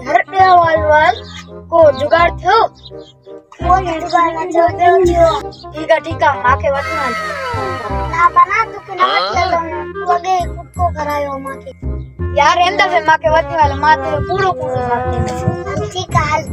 घर वाल को जुगाड़ थियो वो जुगाड़ न थियो ठीक है माके वठना ना बना तू के न मतलब तू अगे खुद को करायो माके यार एंदा वे माके वठने वाला मा तेरे पूरो साथ दे ठीक है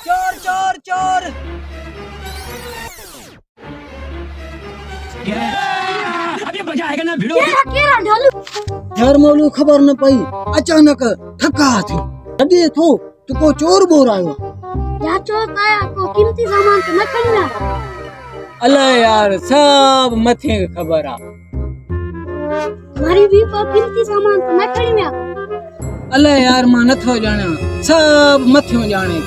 चोर चोर चोर अभी मजा आएगा ना भिड़ो यार मौलू खबर न पई अचानक थका थी अडे थो तो को चोर बोर आयो या चोर आया को कीमती सामान तो न खणना अल्लाह यार सब मथे खबर आ मारी भी को कीमती सामान तो न खणना अल्लाह यार मां नथो जाने सब मथियो जाने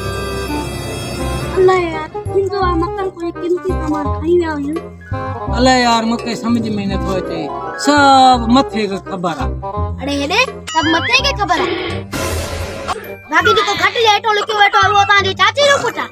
अल्लाह यार किंतु आ मकन कोई कीमती सामान खणी ना हो अल्लाह यार मके समझ में न तो अचे सब मथे के खबर आ अरे हेडे सब मथे के खबर आ बाकी जी को घट लेटो लिखो बैठो वो तांजी चाची रो पुटा